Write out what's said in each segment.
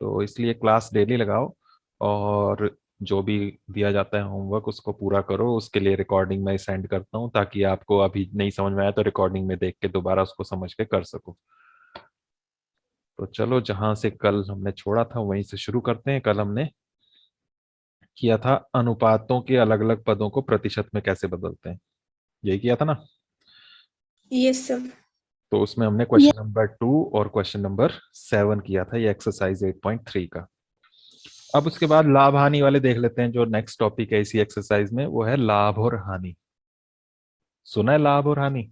तो इसलिए class daily लगाओ, और जो भी दिया जाता है होमवर्क उसको पूरा करो। उसके लिए रिकॉर्डिंग मैं सेंड करता हूँ, ताकि आपको अभी नहीं समझ में आया तो रिकॉर्डिंग में देख के दोबारा उसको समझ के कर सको। तो चलो, जहां से कल हमने छोड़ा था वहीं से शुरू करते हैं। कल हमने किया था अनुपातों के अलग अलग पदों को प्रतिशत में कैसे बदलते हैं, यही किया था ना। Yes sir. तो उसमें हमने क्वेश्चन नंबर 2 और क्वेश्चन नंबर 7 किया था, ये एक्सरसाइज 8.3 का। अब उसके बाद लाभ हानि वाले देख लेते हैं। जो नेक्स्ट टॉपिक है इसी एक्सरसाइज में वो है लाभ और हानि। सुना है लाभ और हानि?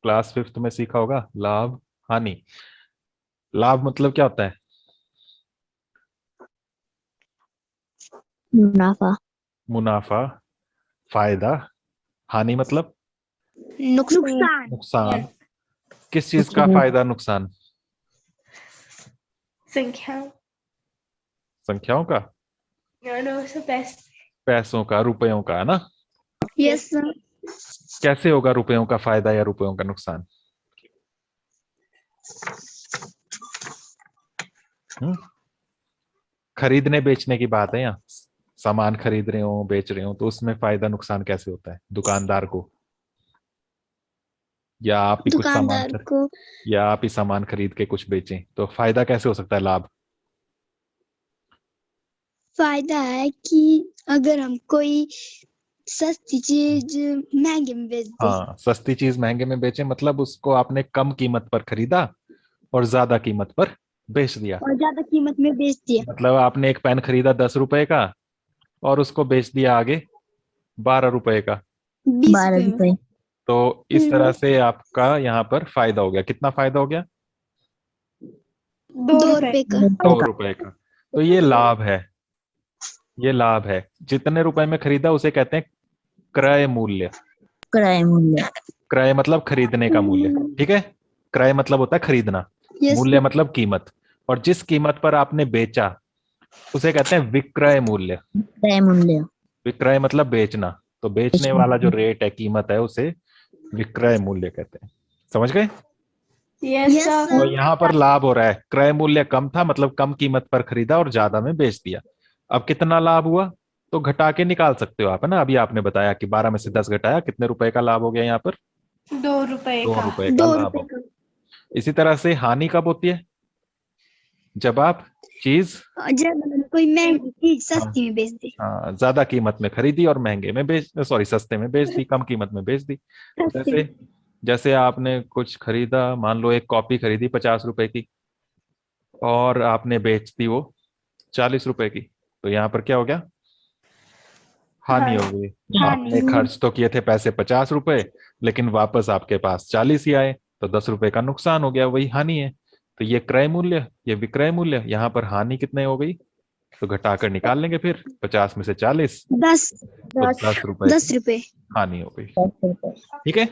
क्लास 5th में सीखा होगा लाभ हानि। लाभ मतलब क्या होता है? मुनाफा। मुनाफा, फायदा। हानि मतलब नुकसान। नुकसान। किस चीज का फायदा नुकसान? संख्या। संख्याओं का, पैसों का, रुपयों का, है ना। Yes sir. कैसे होगा रुपयों का फायदा या रुपयों का नुकसान? हम्म खरीदने बेचने की बात है यहाँ। सामान खरीद रहे हो, बेच रहे हो, तो उसमें फायदा नुकसान कैसे होता है दुकानदार को? या आप ही कुछ सामान दुकानदार को या आप ही सामान खरीद के कुछ बेचें, तो फायदा कैसे हो सकता है? लाभ। फायदा है कि अगर हम कोई सस्ती चीज महंगे में बेच दे। हाँ, सस्ती चीज महंगे में बेचे मतलब उसको आपने कम कीमत पर खरीदा और ज्यादा कीमत पर बेच दिया। और ज्यादा कीमत में बेच दिया। मतलब आपने एक पेन खरीदा 10 रुपए का और उसको बेच दिया आगे 12 रुपए का। 20 रुपए में। तो इस तरह से आपका यहाँ पर फायदा हो गया। कितना फायदा हो गया? 2 रुपए का। 2 रुपए का। तो ये लाभ है। ये लाभ है। जितने रुपए में खरीदा उसे कहते हैं क्रय मूल्य। क्रय मूल्य। क्रय मतलब खरीदने का मूल्य, ठीक है। क्रय मतलब होता है खरीदना, यस। मूल्य मतलब कीमत। और जिस कीमत पर आपने बेचा उसे कहते हैं विक्रय मूल्य। क्रय मूल्य। विक्रय मतलब बेचना। तो बेचने वाला जो रेट है, कीमत है, उसे विक्रय मूल्य कहते हैं। समझ गए? यस तो सर। यहाँ पर लाभ हो रहा है। क्रय मूल्य कम था मतलब कम कीमत पर खरीदा और ज्यादा में बेच दिया। अब कितना लाभ हुआ तो घटा के निकाल सकते हो आप, है ना। अभी आपने बताया कि 12 में से 10 घटाया, कितने रुपए का लाभ हो गया यहाँ पर? 2 रुपए 2 रुपए का दो लाभ रुपए हो। का। इसी तरह से हानि कब होती है? जब आप चीज, जब हम कोई महंगी चीज हाँ, सस्ती में बेच दे। हाँ, ज्यादा कीमत में खरीदी और महंगे में बेच, सॉरी, सस्ते में बेच दी, कम कीमत में बेच दी। सस्ती जैसे में। जैसे आपने कुछ खरीदा, मान लो एक कॉपी खरीदी 50 रुपए की, और आपने बेच दी वो 40 रुपए की। तो यहाँ पर क्या हो गया? हानि हाँ। हो गई। आपने हानि। खर्च तो किए थे पैसे 50 रुपए, लेकिन वापस आपके पास 40 ही आए, तो 10 रुपए का नुकसान हो गया, वही हानि है। तो ये क्रय मूल्य, ये विक्रय मूल्य। यहाँ पर हानि कितने हो गई तो घटाकर निकाल लेंगे फिर, 50 में से 40, 10। तो 10। 10 रुपए की 10 रुपए। हानि हो गई। 10 रुपए। ठीक है।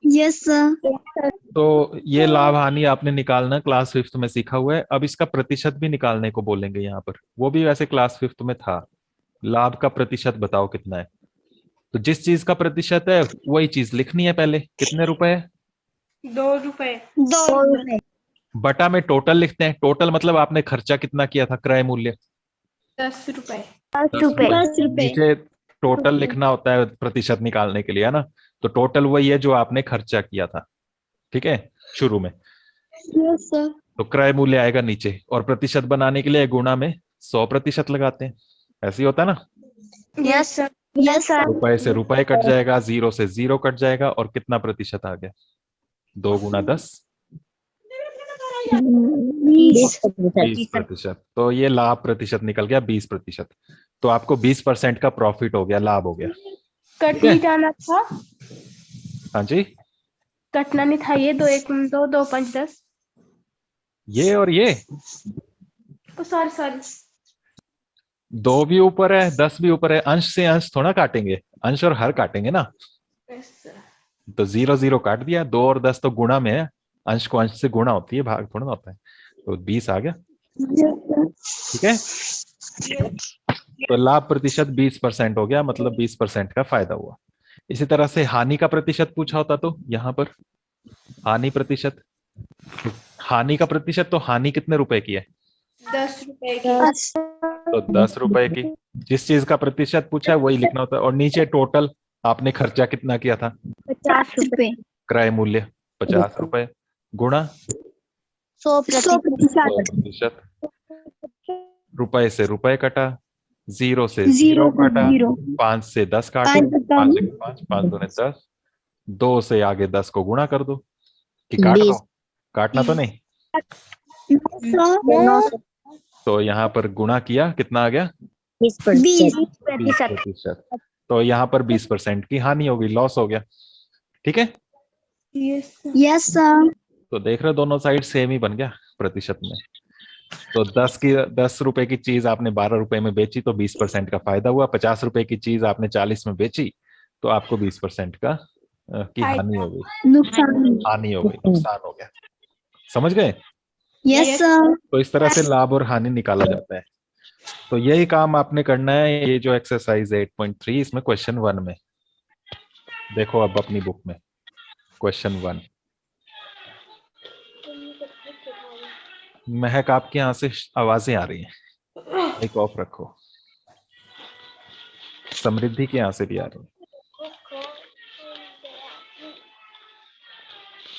Yes sir. तो ये लाभ हानि आपने निकालना क्लास 5th में सीखा हुआ है। अब इसका प्रतिशत भी निकालने को बोलेंगे यहाँ पर, वो भी वैसे क्लास 5th में था। लाभ का प्रतिशत बताओ कितना है। तो जिस चीज का प्रतिशत है वही चीज लिखनी है पहले। कितने रुपए है? 2 रुपए। 2 रुपए। बटा में टोटल लिखते हैं। टोटल मतलब आपने खर्चा कितना किया था, क्रय मूल्य 10 रुपए। 10 रुपए। 10 रुपए। नीचे टोटल लिखना होता है प्रतिशत निकालने के लिए, है ना। तो टोटल वही है जो आपने खर्चा किया था, ठीक है, शुरू में। Yes sir. तो क्रय मूल्य आएगा नीचे, और प्रतिशत बनाने के लिए गुणा में 100% लगाते हैं। ऐसे ही होता है ना। Yes sir. Yes sir. रुपए से रुपए कट जाएगा, जीरो से जीरो कट जाएगा, और कितना प्रतिशत आ गया? 2 गुना 10, 20। 20%। 20%। तो ये लाभ प्रतिशत निकल गया 20%। तो आपको 20% का प्रॉफिट हो गया, लाभ हो गया। कट ठीक है। नहीं जाना था। हाँ जी। कटना नहीं था ये। 2 1 2 2 5 10। ये और ये सॉरी सॉरी। 2 भी ऊपर है, 10 भी ऊपर है। अंश से अंश थोड़ा काटेंगे, अंश और हर काटेंगे ना। तो 0 0 काट दिया। 2 और 10 तो गुणा में है, अंश को अंश से गुणा होती है, भाग थोड़ा ना होता है। तो 20 आ गया। ठीक है। तो लाभ प्रतिशत 20% हो गया, मतलब 20% का फायदा हुआ। इसी तरह से हानि का प्रतिशत पूछा होता तो यहाँ पर हानि प्रतिशत तो हानि का प्रतिशत, तो हानि कितने रुपए की है? 10 रुपए की। 10 तो 10 रुपए की। जिस चीज का प्रतिशत पूछा है वही लिखना होता है। और नीचे टोटल आपने खर्चा कितना किया था? 50 रुपए। क्रय मूल्य 50 रुपए गुणा 100%। 100%। रुपए से रुपए कटा, 0 से 0 0 काटा, 0 5 से 10 काटो, 5 से 5, 5 दूने 10, 2 से आगे 10 को गुणा कर दो कि काट दो, 20। काटना तो नहीं। 900। तो यहाँ पर गुणा किया, कितना आ गया? 20%। 20%। तो यहाँ पर 20% की हानि होगी, लॉस हो गया। ठीक है, यस सर। तो देख रहे हो दोनों साइड सेम ही बन गया प्रतिशत में। तो 10 रुपए की चीज आपने 12 रुपए में बेची तो 20% का फायदा हुआ। 50 रुपए की चीज आपने 40 में बेची तो आपको 20% का की हानि हो गई, नुकसान। हानि हो गई, नुकसान हो गया। समझ गए? Yes sir. तो इस तरह से लाभ और हानि निकाला जाता है। तो यही काम आपने करना है। ये जो एक्सरसाइज है 8.3, इसमें क्वेश्चन 1 में देखो, अब अपनी बुक में क्वेश्चन 1। महक, आपके यहाँ से आवाजें आ रही हैं, माइक ऑफ रखो। समृद्धि के यहाँ से भी आ रही है,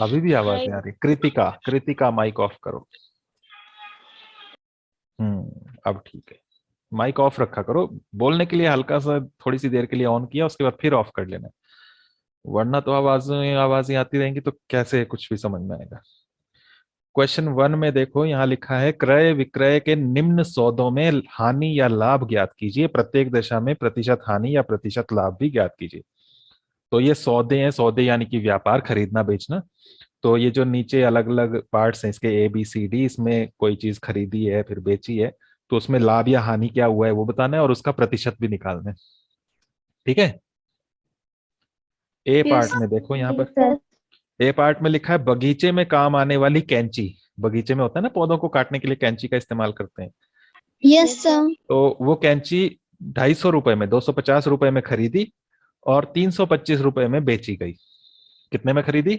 अभी भी आवाजें आ रही। कृतिका, कृतिका माइक ऑफ करो। अब ठीक है, माइक ऑफ रखा करो। बोलने के लिए हल्का सा थोड़ी सी देर के लिए ऑन किया, उसके बाद फिर ऑफ कर लेना, वरना तो आवाजें आती रहेंगी तो कैसे कुछ भी समझ में आएगा। क्वेश्चन 1 में देखो, यहाँ लिखा है क्रय विक्रय के निम्न सौदों में हानि या लाभ ज्ञात कीजिए, प्रत्येक दशा में प्रतिशत हानि या प्रतिशत लाभ भी ज्ञात कीजिए। तो ये सौदे हैं, सौदे यानी कि व्यापार, खरीदना बेचना। तो ये जो नीचे अलग अलग पार्ट्स हैं इसके ABCD, इसमें कोई चीज खरीदी है फिर बेची है तो उसमें लाभ या हानि क्या हुआ है वो बताना है और उसका प्रतिशत भी निकालना है। ठीक है, ए पार्ट में देखो, यहाँ पर ए पार्ट में लिखा है बगीचे में काम आने वाली कैंची। बगीचे में होता है ना, पौधों को काटने के लिए कैंची का इस्तेमाल करते हैं। Yes sir. तो वो कैंची 250 रुपए में, 250 रुपए में खरीदी और 325 रुपए में बेची गई। कितने में खरीदी?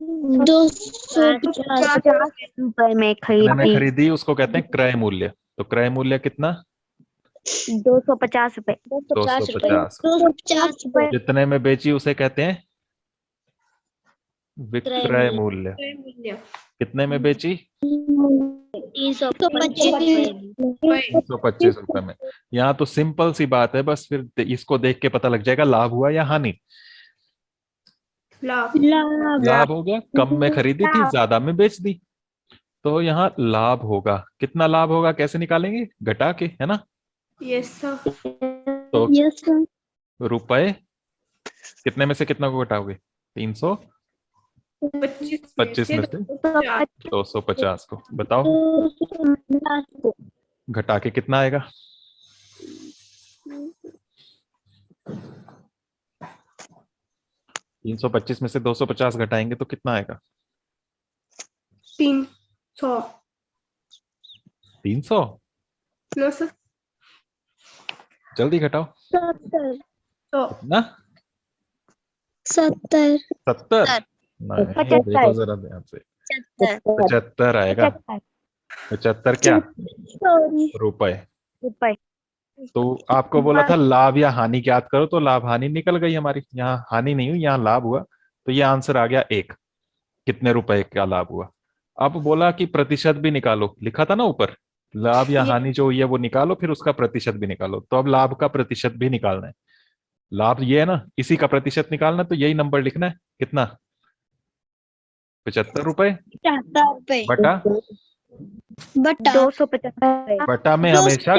250 रुपए में कितने में खरीदी। खरीदी उसको कहते हैं क्रय मूल्य। तो क्रय मूल्य कितना? 250 रुपए। 250। 250 रुपए। जितने में बेची उसे कहते हैं विक्रय मूल्य। कितने में बेची? 325 रुपए में। यहाँ तो सिंपल सी बात है, बस फिर इसको देख के पता लग जाएगा लाभ हुआ या हानि। लाभ हो गया, कम में खरीदी थी, ज्यादा में बेच दी, तो यहाँ लाभ होगा। कितना लाभ होगा कैसे निकालेंगे? घटा के, है ना? Yes sir. तो यस सर। रुपए कितने में से कितना को घटाओगे? 325 में से 250 को बताओ, घटा के कितना आएगा? 325 में से 250 घटाएंगे तो कितना आएगा? 300। 300। No sir. जल्दी घटाओ। 70। कितना? 70। 70? नहीं, देखो जरा ध्यान से, 75 आएगा। 75 क्या? रुपए। तो आपको बोला था लाभ या हानि ज्ञात करो, तो लाभ हानि निकल गई हमारी, यहाँ हानि नहीं हुई, यहाँ लाभ हुआ। तो ये आंसर आ गया 1। कितने रुपए का लाभ हुआ। अब बोला कि प्रतिशत भी निकालो, लिखा था ना ऊपर, लाभ या हानि जो हुई है वो निकालो, फिर उसका प्रतिशत भी निकालो। तो अब लाभ का प्रतिशत भी निकालना है। लाभ ये है ना, इसी का प्रतिशत निकालना, तो यही नंबर लिखना है। कितना? 75 रुपए 75 रुपए बटा बटा 250। बटा में हमेशा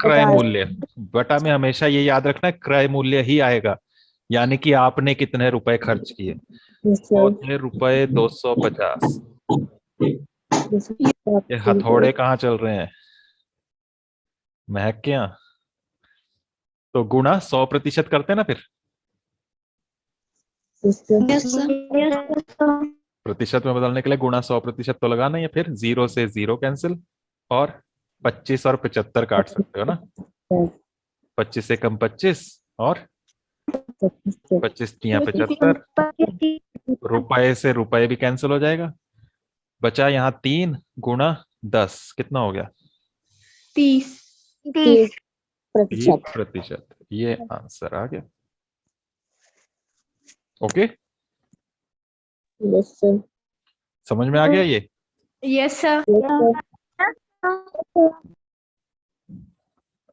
क्रय मूल्य, बटा में हमेशा ये याद रखना है क्रय मूल्य ही आएगा, यानी कि आपने कितने रुपए खर्च किए। वो थे रुपए 250। ये हथौड़े कहाँ चल रहे हैं महक के यहाँ? तो गुणा 100% करते हैं ना फिर, यस सर। प्रतिशत में बदलने के लिए गुणा 100% तो लगाना ही है। फिर 0 से 0 कैंसिल, और 25 और 75 काट सकते हो ना। 25 से कम 25 और 25 तियां 75, रुपए से रुपए भी कैंसिल हो जाएगा, बचा यहाँ 3 गुणा 10, कितना हो गया? 30 30%। ये आंसर आ गया। Okay, yes sir. समझ में आ गया ये? Yes sir.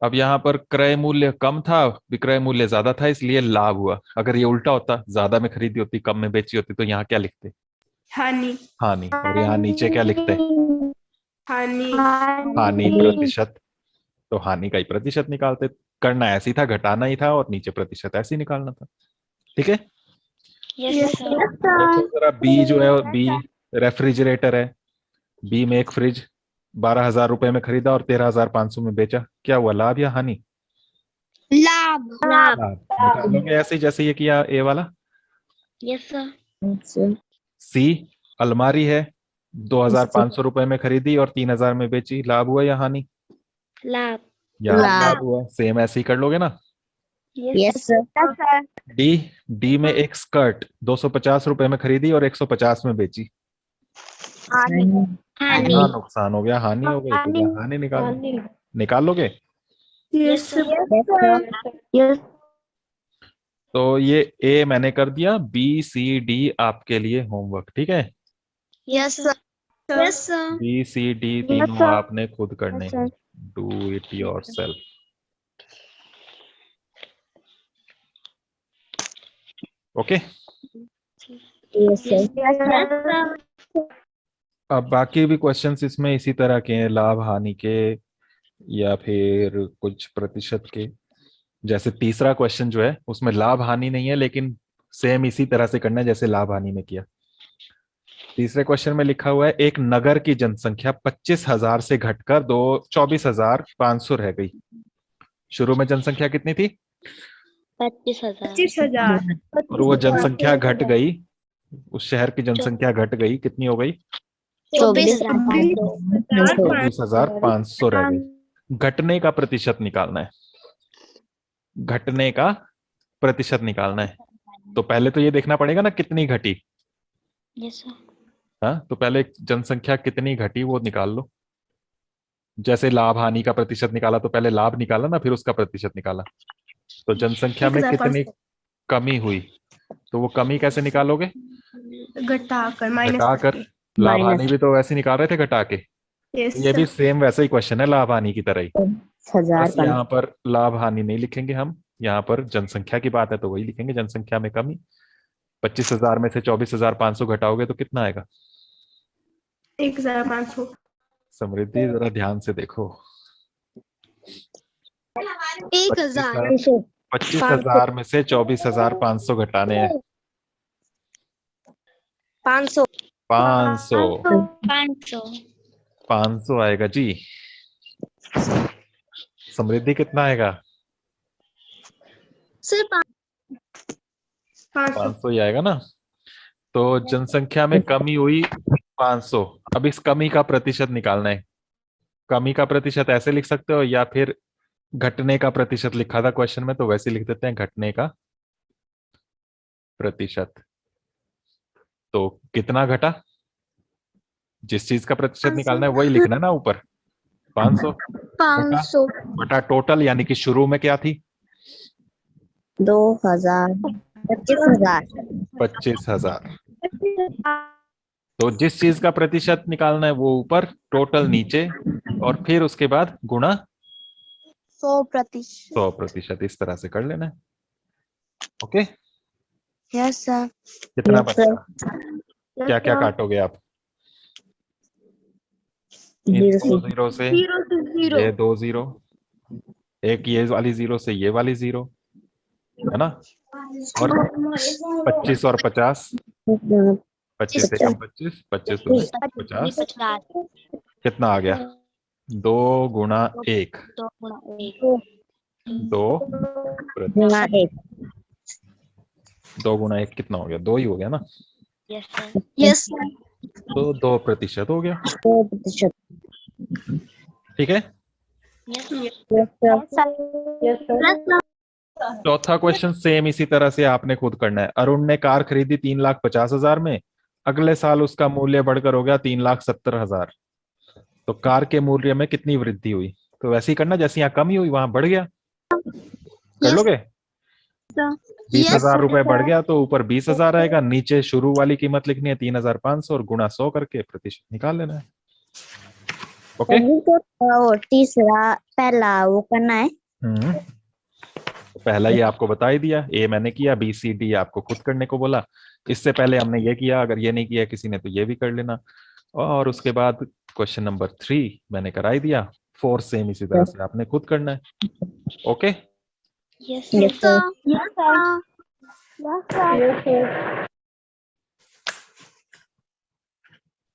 अब यहाँ पर क्रय मूल्य कम था, विक्रय मूल्य ज्यादा था, इसलिए लाभ हुआ। अगर ये उल्टा होता, ज्यादा में खरीदी होती, कम में बेची होती, तो यहाँ क्या लिखते? हानि। हानि। और यहाँ नीचे क्या लिखते? हानि। हानि प्रतिशत। तो हानि का ही प्रतिशत निकालते। करना ऐसी था, घटाना ही था, और नीचे प्रतिशत ऐसे ही निकालना था। ठीक है। Yes sir. देखो जरा, बी जो है, बी रेफ्रिजरेटर है। बी में एक फ्रिज 12,000 रुपए में खरीदा और 13,500 में बेचा, क्या हुआ, लाभ या हानि? लाभ। लाभ। निकालेंगे ऐसे ही जैसे ये किया ए वाला। Yes sir. सी अलमारी है, 2,500 रुपए में खरीदी और 3,000 में बेची, लाभ हुआ या हानि? लाभ। यहाँ लाभ। लाभ हुआ। सेम ऐसे ही कर लोगे ना। Yes sir. डी डी में एक स्कर्ट 250 रुपए में खरीदी और 150 में बेची, कितना नुकसान हो गया? हानि हो गई। तो यहाँ हानि निकाल लोगे। Yes sir. यस। तो ये ए मैंने कर दिया, बी सी डी आपके लिए होमवर्क। ठीक है। Yes sir. Yes sir. B C D तीनों आपने खुद करने हैं। Do it yourself. Okay. Yes sir. अब बाकी भी क्वेश्चंस इसमें इसी तरह के हैं, लाभ हानि के या फिर कुछ प्रतिशत के। जैसे तीसरा क्वेश्चन जो है उसमें लाभ हानि नहीं है, लेकिन सेम इसी तरह से करना है जैसे लाभ हानि में किया। तीसरे क्वेश्चन में लिखा हुआ है, एक नगर की जनसंख्या 25,000 से घटकर 24,500 रह गई। शुरू में जनसंख्या कितनी थी? 25,000। 25,000। और वो जनसंख्या घट गई, उस शहर की जनसंख्या घट गई, कितनी हो गई? 24,500 रह गई। घटने का प्रतिशत निकालना है। घटने का प्रतिशत निकालना है। तो पहले तो ये देखना पड़ेगा ना कितनी घटी। Yes sir. हाँ, तो पहले जनसंख्या कितनी घटी वो निकाल लो। जैसे लाभ हानि का प्रतिशत निकाला तो पहले लाभ निकाला ना, फिर उसका प्रतिशत निकाला। तो जनसंख्या में कितनी कमी हुई, तो वो कमी कैसे निकालोगे? घटाकर, माइनस घटाकर। लाभ हानि भी तो वैसे निकाल रहे थे घटा के। यस ये भी सर। सेम वैसा ही क्वेश्चन है, लाभ हानि की तरह ही। 1000। बस यहाँ पर लाभ हानि नहीं लिखेंगे हम, यहाँ पर जनसंख्या की बात है तो वही लिखेंगे, जनसंख्या में कमी। 25,000 में से 24,500 घटाओगे तो कितना आएगा? 1,500। समृद्धि जरा ध्यान से देखो। 1,000। 25,000 में से 24,500 घटाने हैं। 500। 500 आएगा जी। समृद्धि कितना आएगा? सिर्फ 500। 500 ही आएगा ना। तो जनसंख्या में कमी हुई 500। अब इस कमी का प्रतिशत निकालना है। कमी का प्रतिशत ऐसे लिख सकते हो, या फिर घटने का प्रतिशत लिखा था क्वेश्चन में तो वैसे लिख देते हैं, घटने का प्रतिशत। तो कितना घटा, जिस चीज का प्रतिशत निकालना है वही लिखना है ना ऊपर। 500 500 बटा टोटल, यानी कि शुरू में क्या थी? 2000। 25,000। 25,000। तो जिस चीज का प्रतिशत निकालना है वो ऊपर, टोटल नीचे, और फिर उसके बाद गुणा 100%। 100%। इस तरह से कर लेना है। ओके। Yes sir. कितना Yes, बचा? क्या क्या काटोगे आप? इन 2 जीरो से 0 to 0। ये 2 जीरो, एक ये वाली जीरो से ये वाली जीरो, है ना। और 25 और 50, 25 से कम 25, 25 दूनी 50, कितना आ गया? 2 गुणा 1, 2 गुणा 1 कितना हो गया? 2 ही हो गया ना। Yes sir. तो 2% हो गया। 2%। ठीक है। Yes, sir. चौथा क्वेश्चन सेम इसी तरह से आपने खुद करना है। अरुण ने कार खरीदी 3,50,000 में, अगले साल उसका मूल्य बढ़कर हो गया 3,70,000। तो कार के मूल्य में कितनी वृद्धि हुई? तो वैसे ही करना, जैसे यहाँ कम ही हुई वहां बढ़ गया। कर Yes. लोगे? 20,000 Yes. रुपए बढ़ गया तो ऊपर 20,000 आएगा, नीचे शुरू वाली कीमत लिखनी है 3,500 और गुणा 100 करके प्रतिशत निकाल लेना है। ओके। वो तीसरा पहला वो करना है। तो पहला ये आपको बता ही दिया, ए मैंने किया, बी सी डी आपको खुद करने को बोला। इससे पहले हमने ये किया, अगर ये नहीं किया किसी ने तो ये भी कर लेना। और उसके बाद क्वेश्चन नंबर 3 मैंने कराई दिया, 4 सेम इसी तरह से आपने खुद करना है। ओके। Yes. Yes, sir.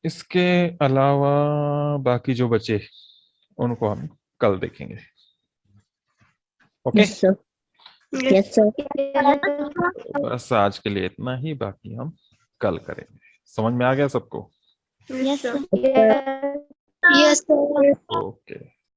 इसके अलावा बाकी जो बचे उनको हम कल देखेंगे। Okay. Yes, sir. Yes, sir. बस आज के लिए इतना ही, बाकी हम कल करेंगे। समझ में आ गया सबको? Yes. Yes, sir. Yes. Okay.